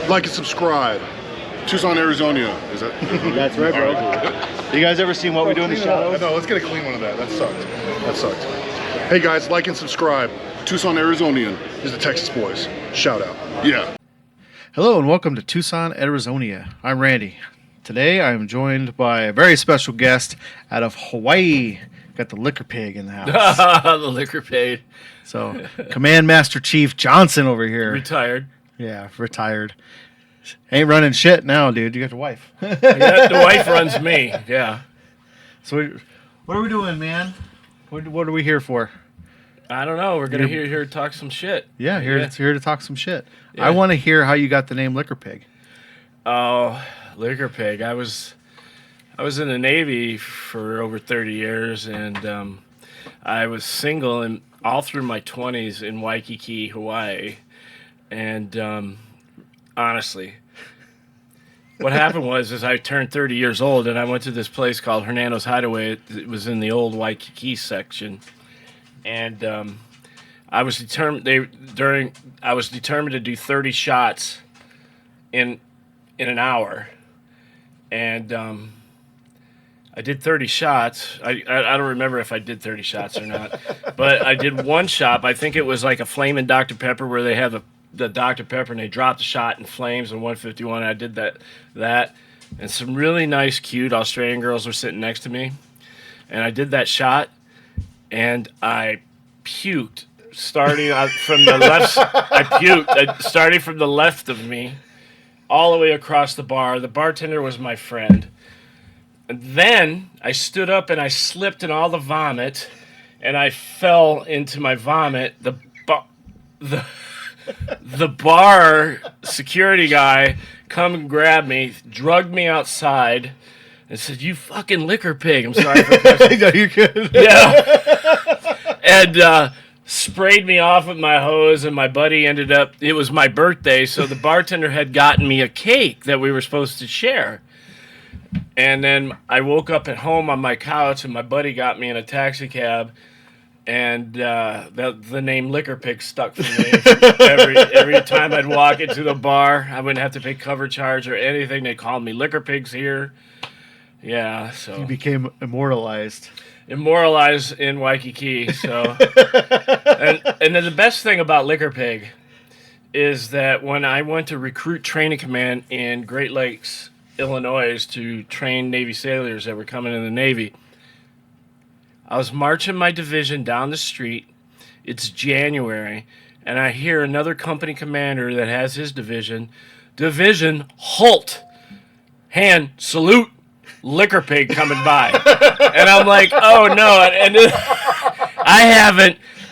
Like and subscribe. Tucson, Arizona. Is that? That's right, bro. You guys ever seen What We Do in the Shadows? No, let's get a clean one of that. That sucked. That sucked. Hey guys, like and subscribe. Tucson, Arizonian is the Texas Boys. Shout out. Yeah. Hello and welcome to Tucson, Arizona. I'm Randy. Today I am joined by a very special guest out of Hawaii. Got the Liquor Pig in the house. The Liquor Pig. So, Command Master Chief Johnson over here. Retired. Yeah, retired. Ain't running shit now, dude. You got your wife. Yeah, the wife runs me. Yeah. So, what are we doing, man? What are we here for? I don't know. We're gonna hear talk some shit. Yeah, here to talk some shit. Yeah. I want to hear how you got the name Liquor Pig. Oh, Liquor Pig. I was in the Navy for over 30 years, and I was single and all through my 20s in Waikiki, Hawaii. And honestly, what happened was I turned 30 years old, and I went to this place called Hernando's Hideaway. It was in the old Waikiki section, and I was determined to do 30 shots in an hour, and I did 30 shots. I don't remember if I did 30 shots or not, but I did one shot. I think it was like a Flamin' Dr. Pepper where they have the Dr. Pepper and they dropped the shot in flames in 151. And I did that, and some really nice, cute Australian girls were sitting next to me, and I did that shot, and I puked starting from the left. I puked starting from the left of me, all the way across the bar. The bartender was my friend. And then I stood up and I slipped in all the vomit, and I fell into my vomit. The bar security guy come and grabbed me, drugged me outside, and said, "You fucking liquor pig." I'm sorry for cussing. No, you're good. Yeah. And sprayed me off with my hose, and my buddy ended up, it was my birthday, so the bartender had gotten me a cake that we were supposed to share. And then I woke up at home on my couch, and my buddy got me in a taxi cab, and the name Liquor Pig stuck for me. every time I'd walk into the bar, I wouldn't have to pay cover charge or anything. They called me Liquor Pigs here. Yeah, so You became immortalized. Immortalized in Waikiki. So, and then the best thing about Liquor Pig is that when I went to recruit training command in Great Lakes, Illinois, to train Navy sailors that were coming in the Navy, I was marching my division down the street. It's January, and I hear another company commander that has his division, halt, hand, salute, Liquor Pig coming by. And I'm like, oh no. And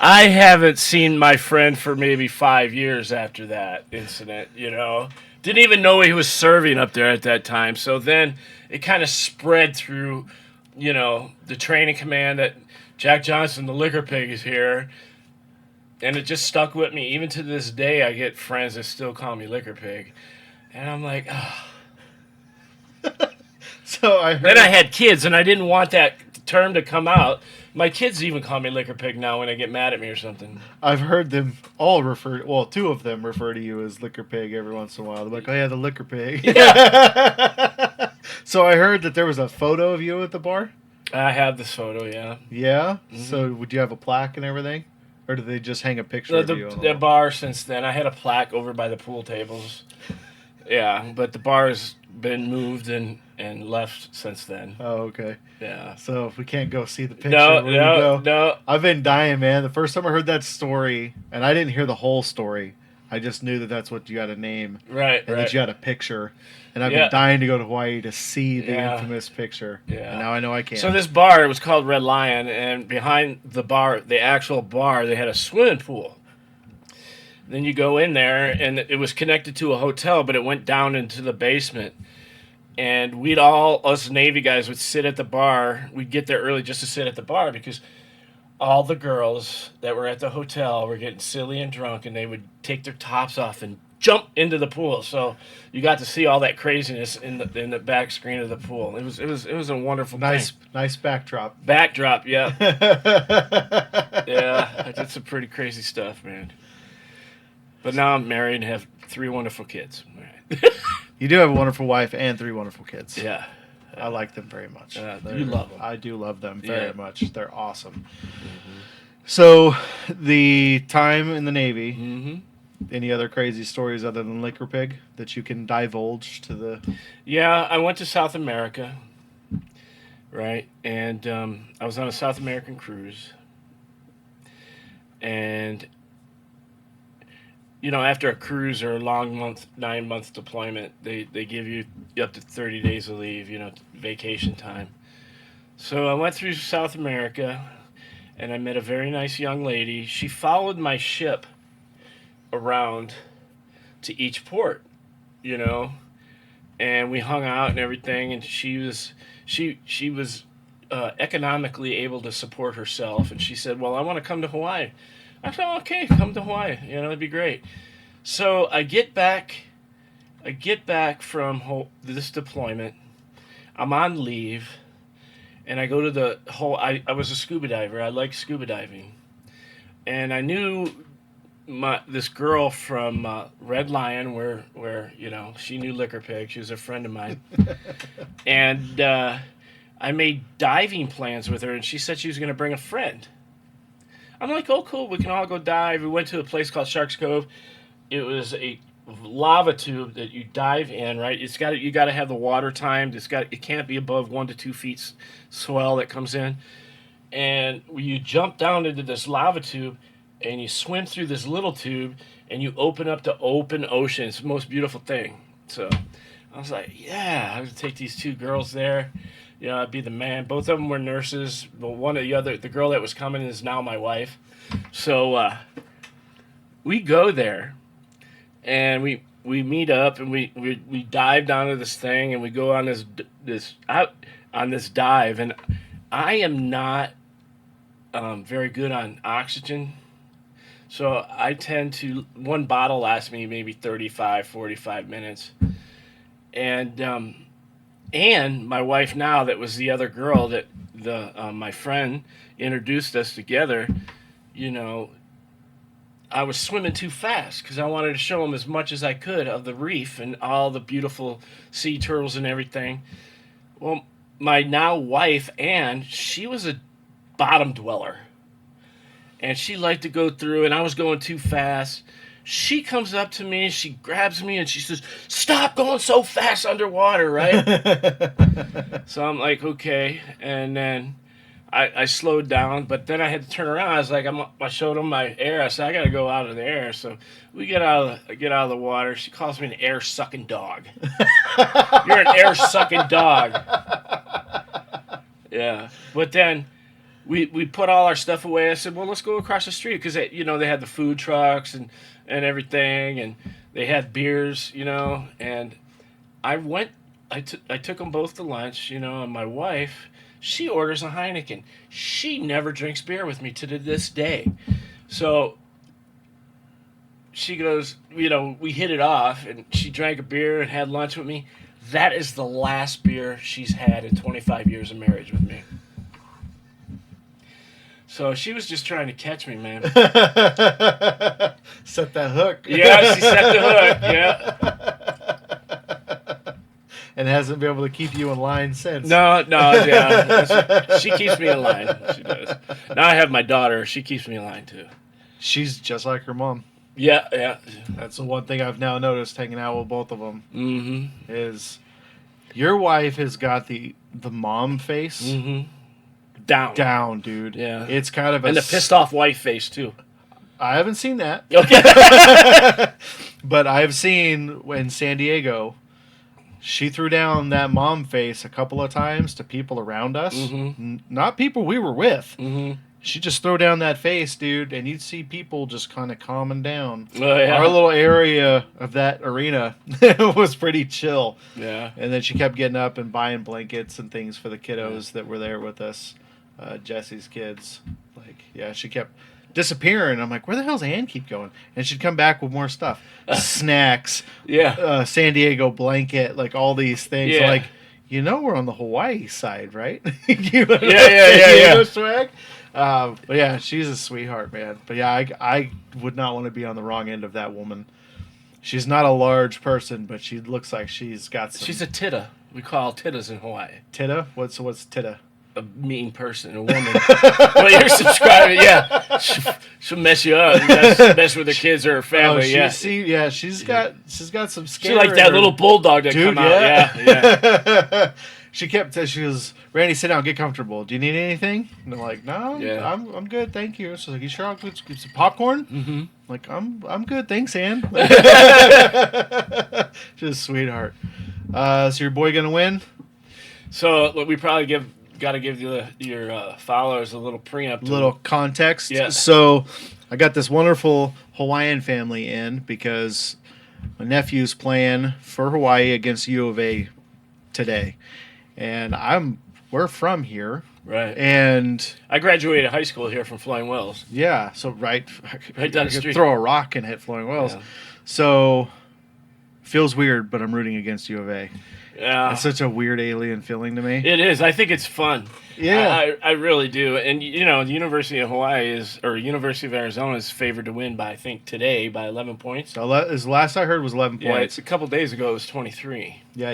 I haven't seen my friend for maybe 5 years after that incident, you know. Didn't even know he was serving up there at that time. So then it kind of spread through, you know, the training command that Jack Johnson, the Liquor Pig, is here. And it just stuck with me. Even to this day, I get friends that still call me Liquor Pig. And I'm like, oh. So I heard. Then I had kids, and I didn't want that term to come out. My kids even call me Liquor Pig now when they get mad at me or something. I've heard them all two of them refer to you as Liquor Pig every once in a while. They're like, oh yeah, the Liquor Pig. Yeah. So I heard that there was a photo of you at the bar? I have this photo, yeah. Yeah? Mm-hmm. So would you have a plaque and everything? Or did they just hang a picture of you on The bar since then, I had a plaque over by the pool tables. Yeah, but the bar has been moved and left since then. Oh, okay. Yeah. So if we can't go see the picture, No. I've been dying, man. The first time I heard that story, and I didn't hear the whole story, I just knew that that's what you had a name. Right, and that you had a picture. And I've Yeah. been dying to go to Hawaii to see the infamous picture. Yeah. And now I know I can. So this bar, it was called Red Lion, and behind the bar, the actual bar, they had a swimming pool. Then you go in there, and it was connected to a hotel, but it went down into the basement. And us Navy guys would sit at the bar. We'd get there early just to sit at the bar because all the girls that were at the hotel were getting silly and drunk, and they would take their tops off and jump into the pool. So you got to see all that craziness in the back screen of the pool. It was a wonderful nice thing. Nice backdrop. Backdrop, yeah. Yeah, I did some pretty crazy stuff, man. But now I'm married and have 3 wonderful kids. All right. You do have a wonderful wife and 3 wonderful kids. Yeah. I like them very much. You love them. I do love them very Yeah. much. They're awesome. So, the time in the Navy, Mm-hmm. any other crazy stories other than Liquor Pig that you can divulge to the... Yeah, I went to South America, right? And I was on a South American cruise. And, after a cruise or a long 9-month deployment, they give you up to 30 days of leave, vacation time. So I went through South America, and I met a very nice young lady. She followed my ship around to each port, and we hung out and everything. And she was economically able to support herself. And she said, "Well, I want to come to Hawaii." I said, "Okay, come to Hawaii. It'd be great." So I get back from this deployment. I'm on leave, and I go to the whole. I was a scuba diver. I like scuba diving, and I knew this girl from Red Lion, where she knew Liquor Pig. She was a friend of mine, and I made diving plans with her, and she said she was going to bring a friend. I'm like, "Oh, cool. We can all go dive." We went to a place called Sharks Cove. It was a lava tube that you dive in, right? You got to have the water timed. It can't be above 1 to 2 feet swell that comes in, and you jump down into this lava tube, and you swim through this little tube, and you open up to open ocean. It's the most beautiful thing. So I was like, yeah, I would take these 2 girls there. I'd be the man. Both of them were nurses. But the girl that was coming is now my wife. So we go there, and we meet up, and we dive down to this thing, and we go on this dive. And I am not very good on oxygen. So I tend to, one bottle lasts me maybe 35, 45 minutes. And my wife now, that was the other girl that my friend introduced us together, I was swimming too fast because I wanted to show them as much as I could of the reef and all the beautiful sea turtles and everything. Well, my now wife, Ann, she was a bottom dweller. And she liked to go through, and I was going too fast. She comes up to me, she grabs me, and she says, "Stop going so fast underwater," right? So I'm like, okay. And then I slowed down, but then I had to turn around. I was like, I showed them my air. I said, I got to go out of the air. So we get out of the water. She calls me an air-sucking dog. You're an air-sucking dog. Yeah. But then we put all our stuff away. I said, well, let's go across the street, because they had the food trucks and everything, and they had beers, and I took them both to lunch, and my wife, she orders a Heineken. She never drinks beer with me to this day. So she goes, we hit it off, and she drank a beer and had lunch with me. That is the last beer she's had in 25 years of marriage with me. So she was just trying to catch me, man. Set that hook. Yeah, she set the hook, yeah. And hasn't been able to keep you in line since. No, yeah. She keeps me in line. She does. Now I have my daughter. She keeps me in line, too. She's just like her mom. Yeah. That's the one thing I've now noticed hanging out with both of them. Mm-hmm. Is your wife has got the mom face. Mm-hmm. Down, dude. Yeah. It's kind of and the pissed off wife face, too. I haven't seen that. Okay. But I've seen in San Diego, she threw down that mom face a couple of times to people around us. Mm-hmm. Not people we were with. Mm-hmm. She just threw down that face, dude, and you'd see people just kind of calming down. Oh, yeah. Our little area of that arena was pretty chill. Yeah. And then she kept getting up and buying blankets and things for the kiddos that were there with us. Jesse's kids. She kept disappearing. I'm like, where the hell's Ann keep going? And she'd come back with more stuff. Snacks. Yeah. San Diego blanket, all these things. Yeah. We're on the Hawaii side, right? Yeah. Swag? But yeah, she's a sweetheart, man. But yeah, I would not want to be on the wrong end of that woman. She's not a large person, but she looks like she's got some. She's a titta. We call tittas in Hawaii. Titta? What's titta? A mean person, a woman. Well, you're subscribing, yeah. She'll mess you up. Mess with her kids or her family. She's got some scare. She's like that little bulldog that come out. Yeah. She goes, Randy, sit down, get comfortable. Do you need anything? And I'm like, no, Yeah. I'm good, thank you. She's like, you sure I'll get some popcorn? Mm-hmm. Like, I'm good, thanks, Ann. She's a sweetheart. So your boy gonna win? So we probably got to give your followers a little preempt. Little context. Yeah. So I got this wonderful Hawaiian family in because my nephew's playing for Hawaii against U of A today, and we're from here, Right. and I graduated high school here from Flying Wells. yeah, so right Right down I the could street. throw a rock and hit Flowing Wells. Yeah. So feels weird, but I'm rooting against U of A. Yeah. It's such a weird alien feeling to me. It is. I think it's fun. Yeah. I really do. And, the University of Hawaii University of Arizona is favored to win by, I think, today by 11 points. So as last I heard was 11 Yeah, points. a couple days ago it was 23. Yeah,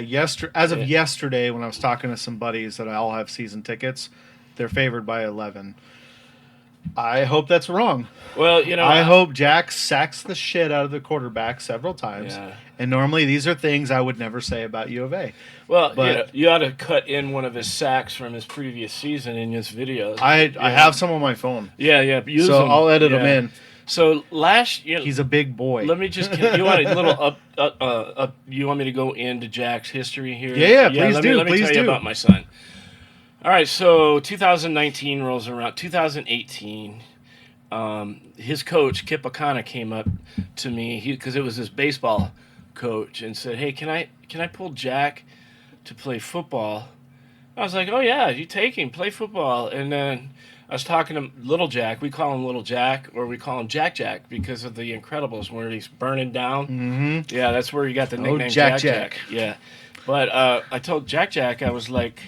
as of yesterday, when I was talking to some buddies that all have season tickets, they're favored by 11. I hope that's wrong. Well, I hope Jack sacks the shit out of the quarterback several times. Yeah. And normally these are things I would never say about U of A. Well, but you ought to cut in one of his sacks from his previous season in his videos. I have some on my phone. Yeah. Use So them. I'll edit Yeah. them in. So last year, He's a big boy. let me just. You want a little up? You want me to go into Jack's history here? Yeah, please let do, Me, let me please tell do. you about my son. All right, so 2019 rolls around. 2018, his coach Kip Akana came up to me because it was his baseball coach and said, "Hey, can I pull Jack to play football?" I was like, "Oh yeah, you take him, play football." And then I was talking to Little Jack. We call him Little Jack, or we call him Jack Jack because of the Incredibles, where he's burning down. Mm-hmm. Yeah, that's where you got the nickname Jack. Yeah, but I told Jack, I was like,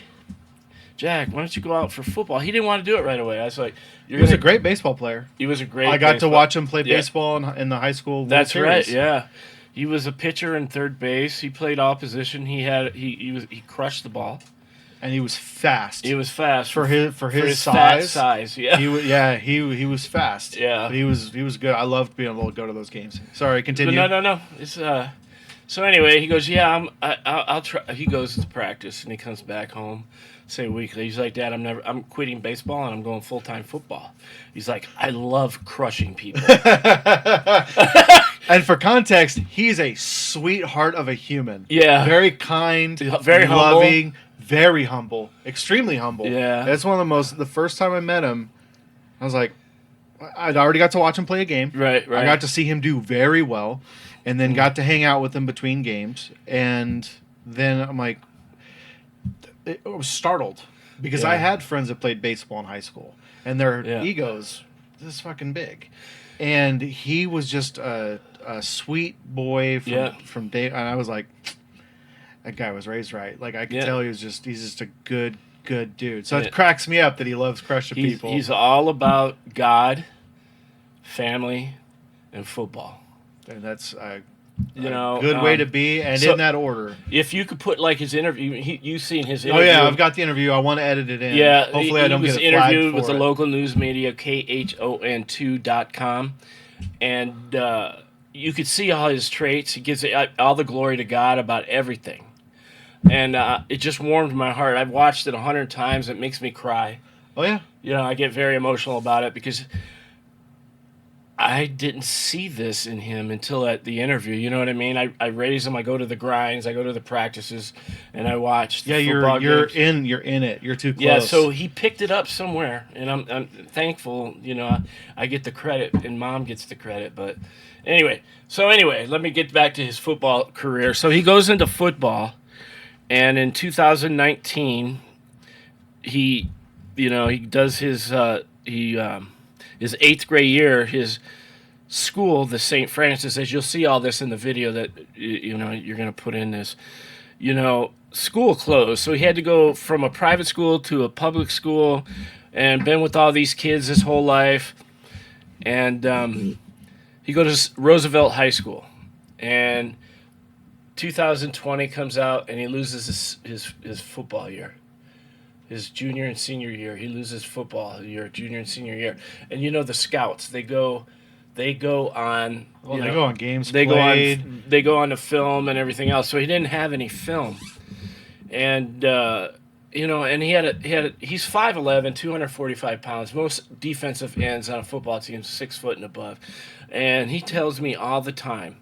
Jack, why don't you go out for football? He didn't want to do it right away. I was like, He was a great baseball player. He was a great. I got to baseball- watch him play Yeah. baseball in the high school World That's right. Series. Yeah, he was a pitcher and third base. He played all position. He crushed the ball. And he was fast. He was fast for his fat size. size. Yeah. He was fast. Yeah. But he was good. I loved being able to go to those games. Sorry, continue. But no. It's So anyway, he goes, yeah, I'll try. He goes to practice and he comes back home, say weekly. He's like, Dad, I'm quitting baseball and I'm going full-time football. He's like, I love crushing people. And for context, he's a sweetheart of a human. Yeah. Very kind, Very humble. loving, very humble, extremely humble. Yeah. That's one of the first time I met him, I was like, I'd already got to watch him play a game. Right. I got to see him do very well, and then got to hang out with him between games. And then I'm like, I was startled because I had friends that played baseball in high school, and their egos this fucking big. And he was just a sweet boy from day. And I was like, that guy was raised right. Like I could tell he's just a good dude. So it cracks me up that he loves crushing people. He's all about God, family, and football. And that's good way to be, and in that order. If you could put like his interview, you've seen his interview. Oh yeah, I've got the interview. I want to edit it in. Yeah, hopefully I don't get it flagged interviewed for with the it. local news media KHON2.com, and you could see all his traits. He gives all the glory to God about everything, and it just warmed my heart. I've watched it 100 times. It makes me cry. Oh yeah. I get very emotional about it because I didn't see this in him until at the interview. You know what I mean? I raise him. I go to the grinds. I go to the practices, and I watch. Yeah, you're in it. You're too close. Yeah, so he picked it up somewhere, and I'm thankful. I get the credit, and Mom gets the credit. But anyway, let me get back to his football career. So he goes into football, and in 2019, he does his his 8th grade year, his school, the St. Francis, as you'll see all this in the video that you're going to put in this, school closed. So he had to go from a private school to a public school and been with all these kids his whole life. And he goes to Roosevelt High School. And 2020 comes out, and he loses his football year. His junior and senior year, he loses football year, junior and senior year. And the scouts, they go on. Well, they go on games They played. they go on the film and everything else. So he didn't have any film, and and he's 5'11", 245 pounds. Most defensive ends on a football team 6 foot and above, and he tells me all the time.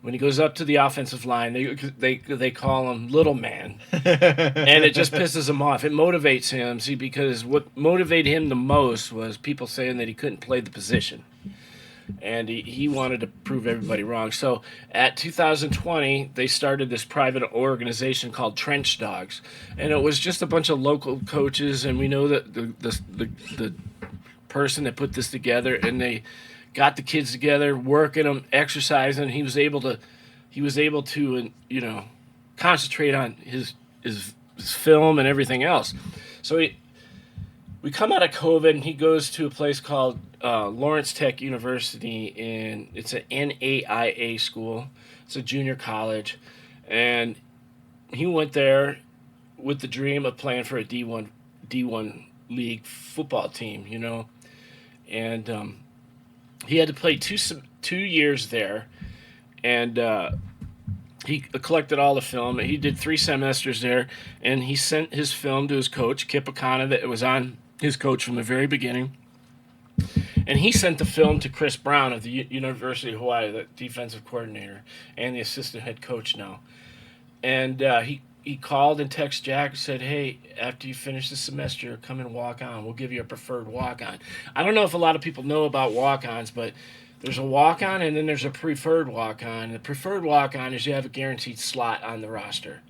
When he goes up to the offensive line, they call him Little Man, and it just pisses him off. It motivates him, because what motivated him the most was people saying that he couldn't play the position, and he wanted to prove everybody wrong. So at 2020, they started this private organization called Trench Dogs, and it was just a bunch of local coaches, and we know that the person that put this together, and they got the kids together, working them, exercising. He was able to concentrate on his film and everything else. So we come out of COVID, and he goes to a place called Lawrence Tech University, and it's an NAIA school. It's a junior college, and he went there with the dream of playing for a D1 league football team, and he had to play 2 years there, and he collected all the film. He did 3 semesters there, and he sent his film to his coach, Kip O'Connor, that was on his coach from the very beginning. And he sent the film to Chris Brown of the University of Hawaii, the defensive coordinator and the assistant head coach now. And he called and texted Jack and said, hey, after you finish the semester, come and walk on. We'll give you a preferred walk-on. I don't know if a lot of people know about walk-ons, but there's a walk-on and then there's a preferred walk-on. The preferred walk-on is you have a guaranteed slot on the roster.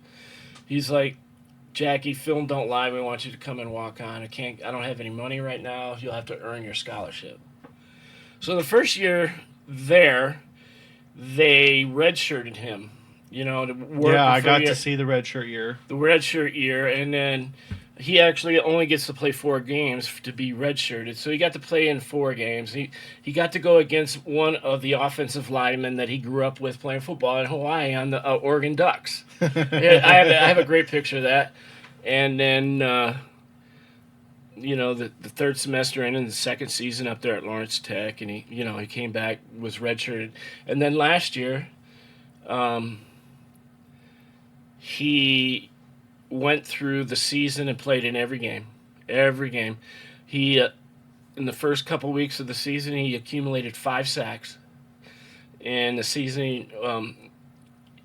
He's like, Jackie, film don't lie. We want you to come and walk on. I don't have any money right now. You'll have to earn your scholarship. So the first year there, they redshirted him. To work. Yeah, I got to see the red shirt year. The red shirt year, and then he actually only gets to play 4 games to be redshirted. So he got to play in 4 games. He got to go against one of the offensive linemen that he grew up with playing football in Hawaii on the Oregon Ducks. I have a great picture of that. And then, the third semester and in the second season up there at Lawrence Tech, and he came back, was redshirted. And then last year, he went through the season and played in every game. Every game. He, in the first couple weeks of the season, he accumulated 5 sacks. In the season,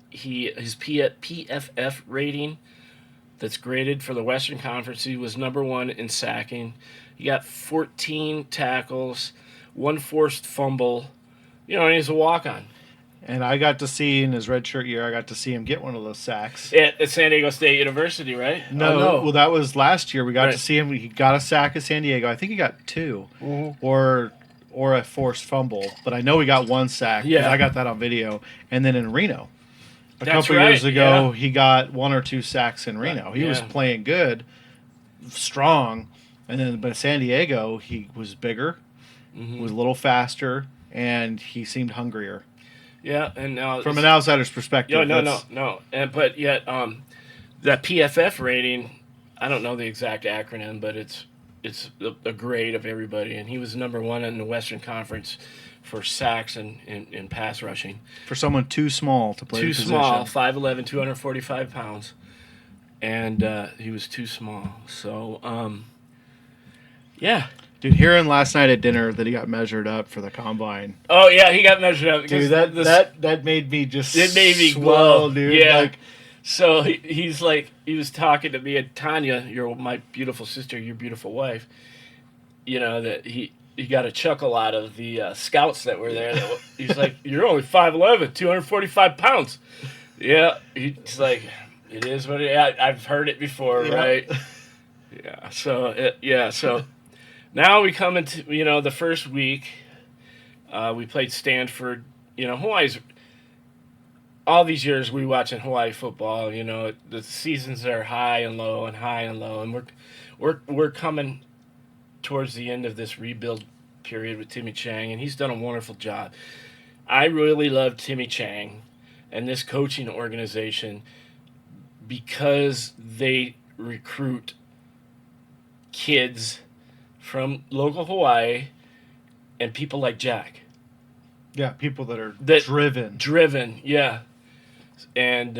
his PFF rating that's graded for the Western Conference, he was number 1 in sacking. He got 14 tackles, 1 forced fumble. And he's a walk-on. And I got to see in his redshirt year, I got to see him get one of those sacks. At San Diego State University, right? No, well, that was last year. We got Right. to see him. He got a sack at San Diego. I think he got 2, or a forced fumble. But I know he got 1 sack. 'Cause I got that on video. And then in Reno, a couple years ago, he got 1 or 2 sacks in Reno. He was playing good, strong. And then, but San Diego, he was bigger, was a little faster, and he seemed hungrier. Yeah, and now from an outsider's perspective. No. But yet, that PFF rating, I don't know the exact acronym, but it's a grade of everybody, and he was number 1 in the Western Conference for sacks and pass rushing. For someone too small to play the position. Too small, 5'11", 245 pounds, and he was too small. So, yeah. Dude, hearing last night at dinner that he got measured up for the combine. Oh yeah, he got measured up. Dude, that made me just. It made me swell, dude. Yeah. So he's like, he was talking to me, and Tanya, you're my beautiful sister, your beautiful wife. That he got a chuckle out of the scouts that were there. He's like, you're only 5'11", 245 pounds. Yeah. He's like, it is what it is. I've heard it before, right? Yeah. So. Now we come into, the first week, we played Stanford. Hawaii's, all these years we watching Hawaii football, the seasons are high and low and high and low. And we're coming towards the end of this rebuild period with Timmy Chang, and he's done a wonderful job. I really love Timmy Chang and this coaching organization because they recruit kids from local Hawaii and people like Jack. Yeah, people that are That- driven. Driven, yeah. And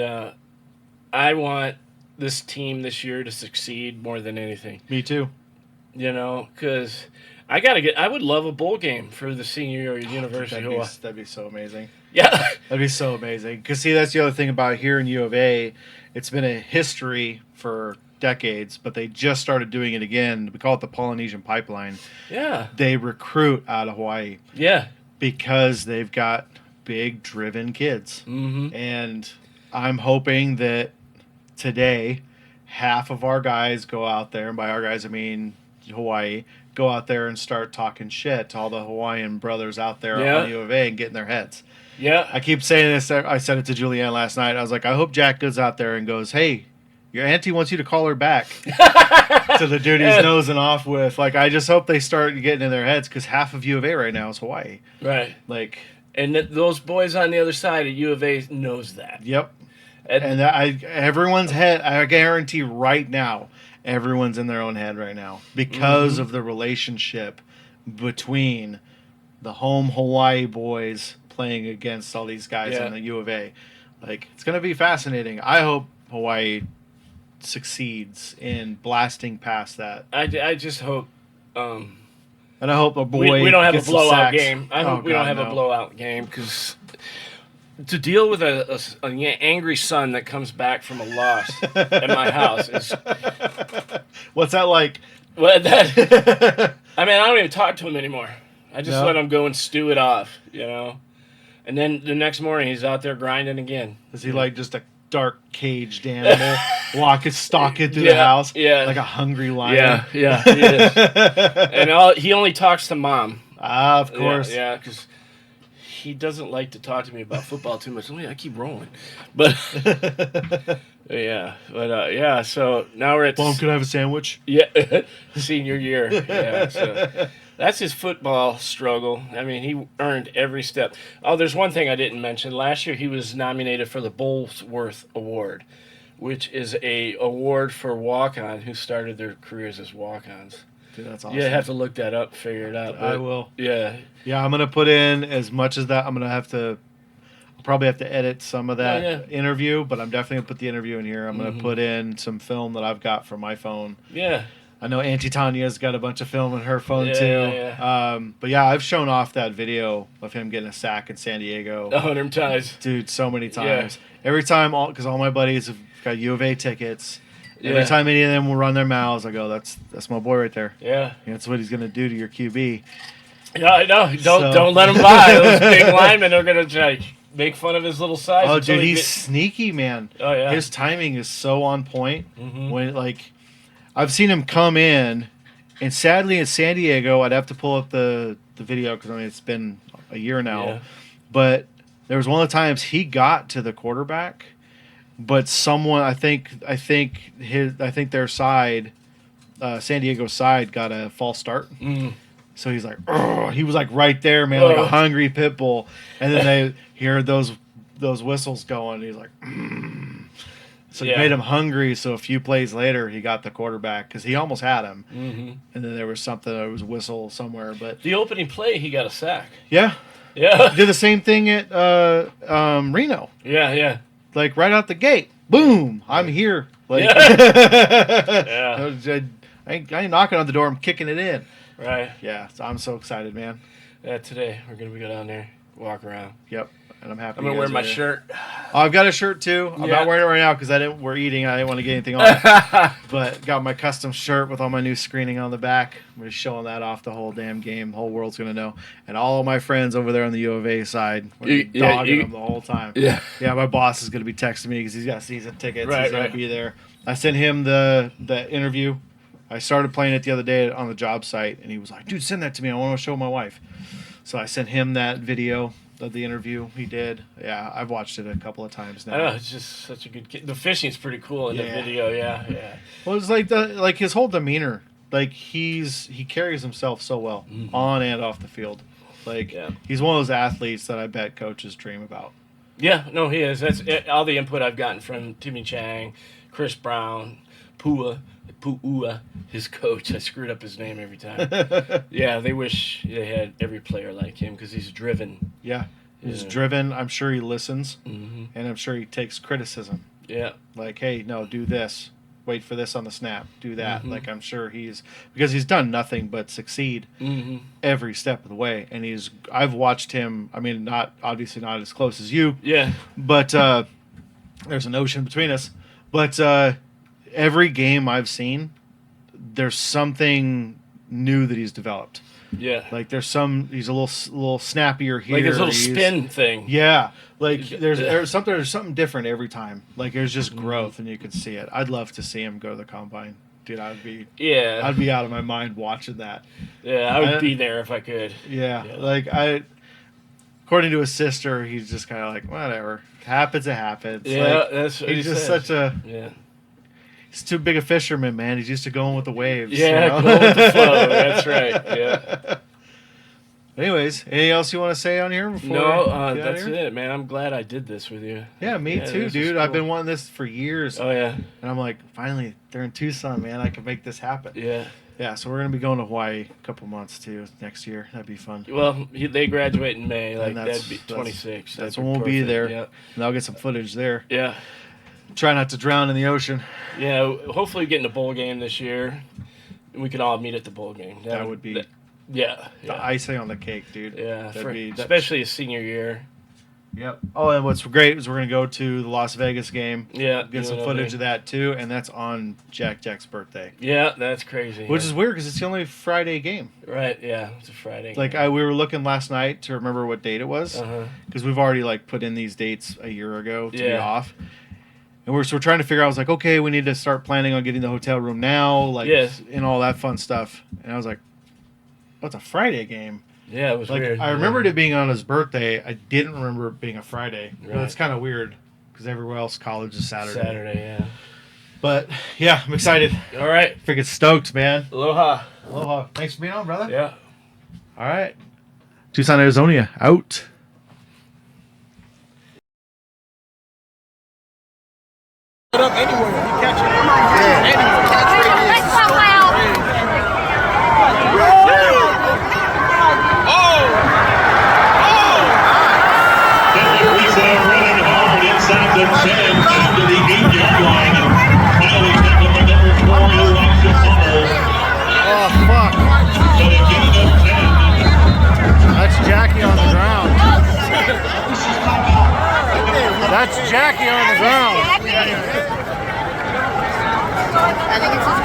I want this team this year to succeed more than anything. Me too. You know, because I would love a bowl game for the senior year of University of Hawaii. That'd be so amazing. Yeah. That'd be so amazing. Because, see, that's the other thing about here in U of A. It's been a history for decades, but they just started doing it again. We call it the Polynesian Pipeline. Yeah. They recruit out of Hawaii Yeah. because they've got big, driven kids. Mm-hmm. And I'm hoping that today, half of our guys go out there, and by our guys I mean Hawaii, go out there and start talking shit to all the Hawaiian brothers out there Yeah. on U of A and get in their heads. Yeah. I keep saying this. I said it to Julianne last night. I was like, I hope Jack goes out there and goes, hey, your auntie wants you to call her back to the dude he's nosing off with. Like, I just hope they start getting in their heads because half of U of A right now is Hawaii. Right. Like, And those boys on the other side of U of A knows that. yep. And Everyone's head, I guarantee right now, everyone's in their own head right now because of the relationship between the home Hawaii boys playing against all these guys in the U of A. Like, it's going to be fascinating. I hope Hawaii succeeds in blasting past that. I just hope And I hope a boy we don't have a gets some blowout sacks. game. I hope we don't have a blowout game because to deal with an angry son that comes back from a loss at my house is What's that like? well, that. I mean, I don't even talk to him anymore. I just No? let him go and stew it off, you know. And then the next morning, he's out there grinding again. Is he like just a dark caged animal stalking through the house? Yeah. Like a hungry lion? Yeah, he is. And he only talks to mom. Ah, of course. Yeah, because he doesn't like to talk to me about football too much. I keep rolling. But, yeah, so now we're at Mom, could I have a sandwich? yeah, senior year. Yeah, so that's his football struggle. I mean, he earned every step. Oh, there's one thing I didn't mention. Last year, he was nominated for the Bullsworth Award, which is a award for walk-on who started their careers as walk-ons. Dude, that's awesome. You have to look that up, figure it out. I but, will. Yeah. Yeah, I'm going to put in as much as that. I'll probably have to edit some of that interview, but I'm definitely going to put the interview in here. I'm going to put in some film that I've got from my phone. Yeah. I know Auntie Tanya's got a bunch of film in her phone too. Yeah. But yeah, I've shown off that video of him getting a sack in San Diego. 100 times. Dude, so many times. Every time, because all my buddies have got U of A tickets. Yeah. Every time any of them will run their mouths, I go, "That's my boy right there. Yeah. That's what he's gonna do to your QB." Yeah, I know. Don't let him by. Those big linemen are gonna try make fun of his little size. Oh, until dude, he he's sneaky, man. Oh yeah. His timing is so on point. Mhm. When I've seen him come in, and sadly in San Diego, I'd have to pull up the video because it's been a year now. Yeah. But there was one of the times he got to the quarterback, but someone I think their side, San Diego's side, got a false start. Mm. So he's like, "Ugh." He was like right there, man, like a hungry pit bull. And then they hear those whistles going. He's like, "Mm." So it made him hungry. So a few plays later, he got the quarterback because he almost had him. Mm-hmm. And then there was a whistle somewhere. But The opening play, he got a sack. yeah, Yeah. did the same thing at Reno. Yeah. Like right out the gate, boom! I'm here. Like, Yeah. I ain't knocking on the door. I'm kicking it in. Right. Yeah, so I'm so excited, man. Yeah. Today we're gonna go down there, walk around. Yep, and I'm happy. I'm gonna wear my shirt. I've got a shirt too. I'm Yeah. not wearing it right now because we're eating. I didn't want to get anything on it. But got my custom shirt with all my new screening on the back. I'm just showing that off the whole damn game. The whole world's gonna know. And all of my friends over there on the U of A side were dogging them the whole time. Yeah. Yeah, my boss is gonna be texting me because he's got season tickets. Right, He's gonna right. be there. I sent him the interview. I started playing it the other day on the job site, and he was like, "Dude, send that to me. I want to show my wife." So I sent him that video of the interview he did. Yeah, I've watched it a couple of times now. I know it's just such a good kid. The fishing's pretty cool in the video. Yeah. Well, it's like his whole demeanor. Like he carries himself so well on and off the field. Like Yeah. he's one of those athletes that I bet coaches dream about. Yeah, no, he is. That's all the input I've gotten from Timmy Chang, Chris Brown, Pu'ua, his coach. I screwed up his name every time. Yeah, they wish they had every player like him because he's driven. Yeah, he's Yeah. driven. I'm sure he listens, Hmm. and I'm sure he takes criticism. Yeah, Like, hey, no, do this. Wait for this on the snap. Do that. Mhm. Like, I'm sure because he's done nothing but succeed hmm every step of the way. And I've watched him. I mean, obviously not as close as you, yeah, but there's an ocean between us. But every game I've seen, there's something new that he's developed. yeah. Like he's a little snappier here. Like his little He's- spin thing. Yeah, like Yeah. there's something different every time. Like there's just growth, and you can see it. I'd love to see him go to the combine, dude. I'd Yeah, be out of my mind watching that. yeah. I would be there if I could. Yeah, Yeah. like according to his sister, he's just kind of like whatever happens, it happens. Yeah, Like, that's what he's he just says. he's too big a fisherman, man. He's used to going with the waves. Yeah, you know? go with the flow. That's right. Yeah. Anyways, anything else you want to say on here before? No, we get out of that's here? it, man. I'm glad I did this with you. Yeah, me Yeah, too, this is dude. I've cool. been wanting this for years. Oh yeah, And I'm like, finally, they're in Tucson, man. I can make this happen. yeah. Yeah, so we're going to be going to Hawaii a couple months, too, next year. That'd be fun. Well, they graduate in May. Like that's- that'd be that's- 26. That's That'd when we'll be perfect. there. Yeah. And I'll get some footage there. Yeah. Try not to drown in the ocean. Yeah. Hopefully, we get in the bowl game this year. And we can all meet at the bowl game. That would be yeah. the Yeah. icing on the cake, dude. Yeah. That'd be, especially his senior year. Yep. Oh, and what's great is we're going to go to the Las Vegas game. Yeah. Get some footage of that, too. And that's on Jack's birthday. Yeah, that's crazy. Which is weird because it's the only Friday game. right. Yeah, it's a Friday. Like, we were looking last night to remember what date it was. Uh-huh. Because we've already like put in these dates a year ago to be Yeah. off, and we're trying to figure out. I was like, okay, we need to start planning on getting the hotel room now, like, Yes. and all that fun stuff. And I was like, oh, it's a Friday game. Yeah, it was Like weird. I remembered it being on his birthday. I didn't remember it being a Friday. But Right. it's kind of weird because everywhere else college is Saturday. Saturday. Yeah. But yeah, I'm excited. All right. Freaking stoked, man. Aloha. Aloha. Thanks for being on, brother. Yeah. All right. Tucson, Arizona, out. Running hard inside the 10 to the 8-yard line. And finally tackled by number 4, who wants to fumble. Oh, fuck. So they get it up 10. That's Jackie on the ground. That's Jackie on the ground. I think it's just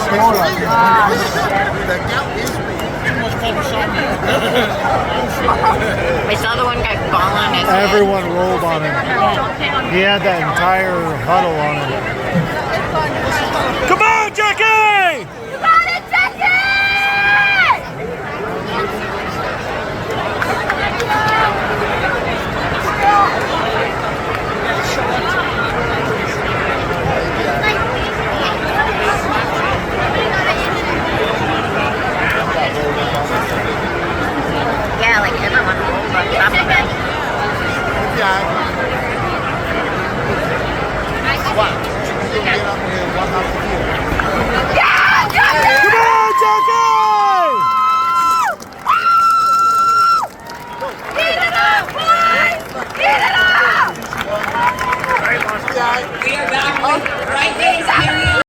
come on, Jackie! I saw the one guy fall on his head. Everyone rolled on him. He had that entire huddle on him. Come on, Jackie! Come on, Jackie! Yeah, like everyone rolled on top of it. Yeah, Jackie! Come on, Jackie! Heat it up, boys! Heat it up! We are back with right days period.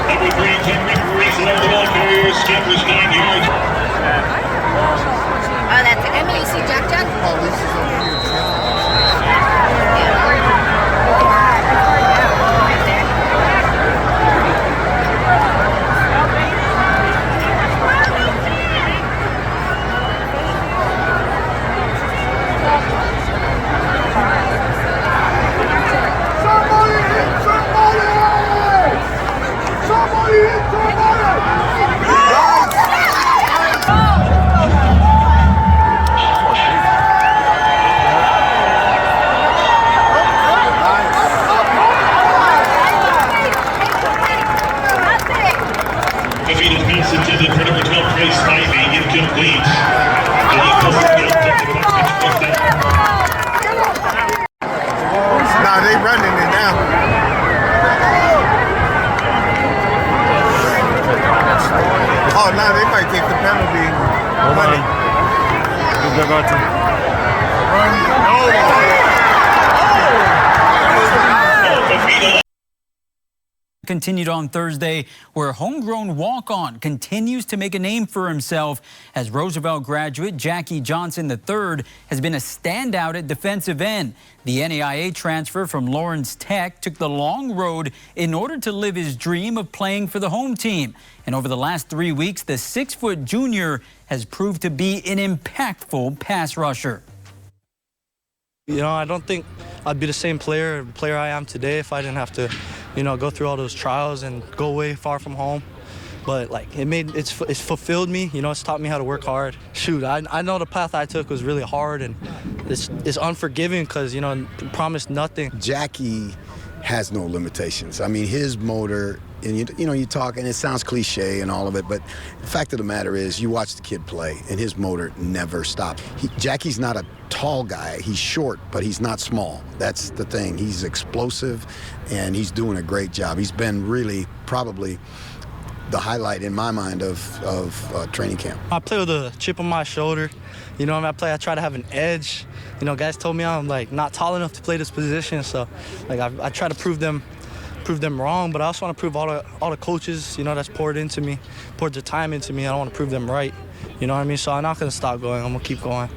Number 3, Tim McReese, led the ball carrier. Skip was 9 yards. Oh, that's it. Emily, you see Jack Jack? Continued on Thursday, where homegrown walk-on continues to make a name for himself as Roosevelt graduate Jackie Johnson III has been a standout at defensive end. The NAIA transfer from Lawrence Tech took the long road in order to live his dream of playing for the home team. And over the last 3 weeks, the 6-foot junior has proved to be an impactful pass rusher. You know, I don't think I'd be the same player I am today if I didn't have to, you know, go through all those trials and go away far from home. But like it's fulfilled me. You know, it's taught me how to work hard. Shoot, I know the path I took was really hard and it's unforgiving because, you know, promised nothing. Jackie has no limitations. I mean, his motor, and you know, you talk, and it sounds cliche and all of it, but the fact of the matter is, you watch the kid play, and his motor never stops. Jackie's not a tall guy. He's short, but he's not small. That's the thing. He's explosive, and he's doing a great job. He's been really probably the highlight in my mind of training camp. I play with a chip on my shoulder. You know, when I try to have an edge. You know, guys told me I'm like not tall enough to play this position, so like I try to prove them wrong. But I also want to prove all the coaches, you know, that's poured their time into me. I don't want to prove them right. You know what I mean? So I'm not gonna stop going. I'm gonna keep going.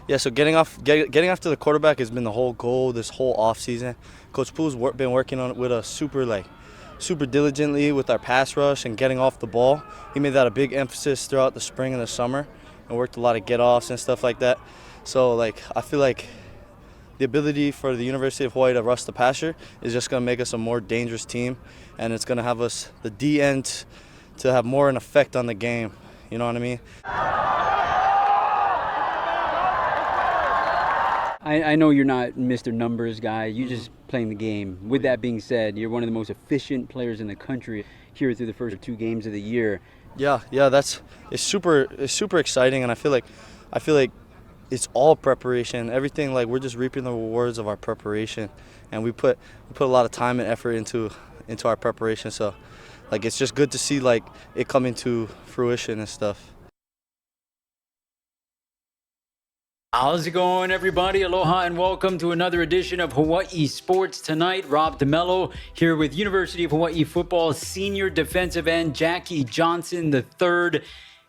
Yeah, so getting after the quarterback has been the whole goal this whole off season. Coach Poole's been working on it with us super diligently with our pass rush and getting off the ball. He made that a big emphasis throughout the spring and the summer and worked a lot of get-offs and stuff like that. So, like, I feel like the ability for the University of Hawaii to rush the passer is just going to make us a more dangerous team, and it's going to have us, the D end, to have more an effect on the game. You know what I mean? I know you're not Mr. Numbers guy. You're just playing the game. With that being said, you're one of the most efficient players in the country here through the first 2 games of the year. Yeah, it's super exciting, and I feel like it's all preparation. Everything, like, we're just reaping the rewards of our preparation, and we put a lot of time and effort into our preparation. So, like, it's just good to see like it coming to fruition and stuff. How's it going, everybody? Aloha and welcome to another edition of Hawaii Sports Tonight. Rob DeMello here with University of Hawaii football senior defensive end Jackie Johnson III.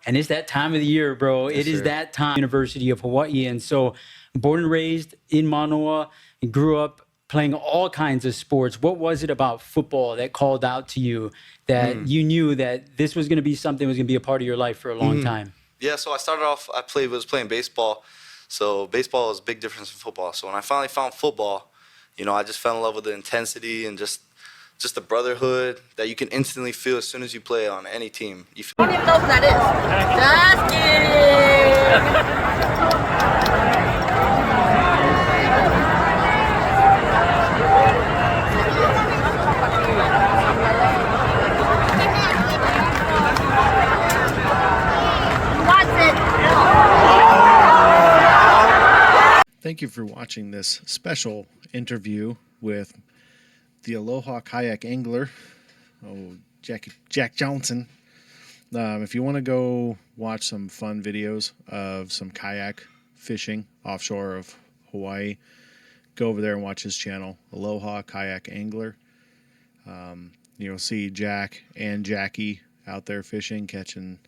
And it's that time of the year, bro. Yes, it is that time. University of Hawaii. And so, born and raised in Manoa, and grew up playing all kinds of sports. What was it about football that called out to you that you knew that this was going to be something that was going to be a part of your life for a long time? Yeah, so I started off, was playing baseball. So baseball is a big difference from football. So when I finally found football, you know, I just fell in love with the intensity and just the brotherhood that you can instantly feel as soon as you play on any team. You feel. I don't even know who that is. Just kidding. Thank you for watching this special interview with the Aloha kayak angler, Jack Johnson. If you want to go watch some fun videos of some kayak fishing offshore of Hawaii, go over there and watch his channel, Aloha Kayak Angler. You'll see Jack and Jackie out there fishing, catching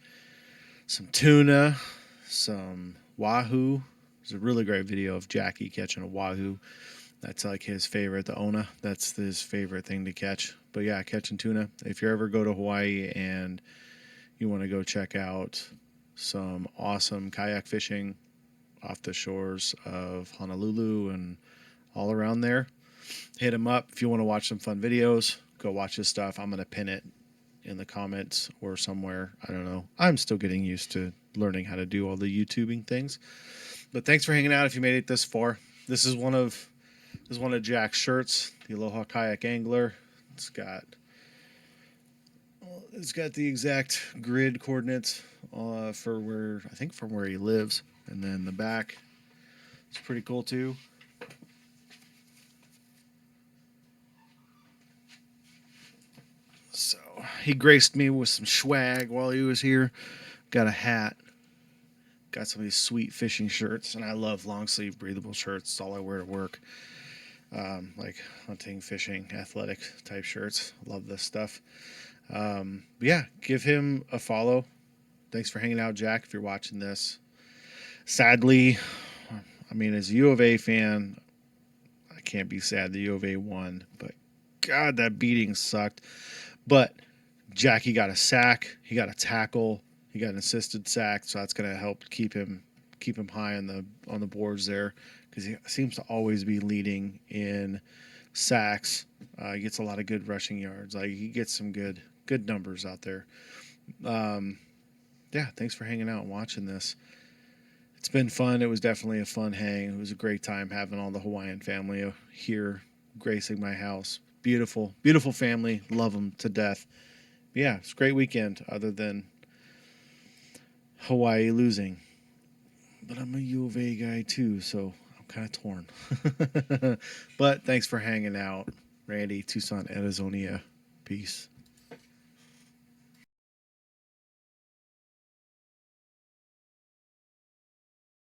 some tuna, some wahoo. There's a really great video of Jackie catching a wahoo. That's like his favorite, the Ona. That's his favorite thing to catch. But yeah, catching tuna. If you ever go to Hawaii and you want to go check out some awesome kayak fishing off the shores of Honolulu and all around there, hit him up. If you want to watch some fun videos, go watch his stuff. I'm going to pin it in the comments or somewhere. I don't know. I'm still getting used to learning how to do all the YouTubing things. But thanks for hanging out if you made it this far. This is one of Jack's shirts, the Aloha Kayak Angler. It's got the exact grid coordinates from where he lives, and then the back. It's pretty cool too. So he graced me with some swag while he was here. Got a hat. Got some of these sweet fishing shirts, and I love long sleeve breathable shirts. It's all I wear to work. like hunting, fishing, athletic type shirts. Love this stuff. But yeah, give him a follow. Thanks for hanging out, Jack, if you're watching this. Sadly, I mean, as a U of A fan, I can't be sad the U of A won, but God, that beating sucked. But Jackie got a sack, he got a tackle, he got an assisted sack, so that's going to help keep him high on the boards there, because he seems to always be leading in sacks. He gets a lot of good rushing yards. Like, he gets some good numbers out there. Yeah, thanks for hanging out and watching this. It's been fun. It was definitely a fun hang. It was a great time having all the Hawaiian family here gracing my house. Beautiful, beautiful family. Love them to death. Yeah, it's a great weekend other than Hawaii losing. But I'm a U of A guy too, so I'm kind of torn. But thanks for hanging out. Randy, Tucson, Arizona. Peace.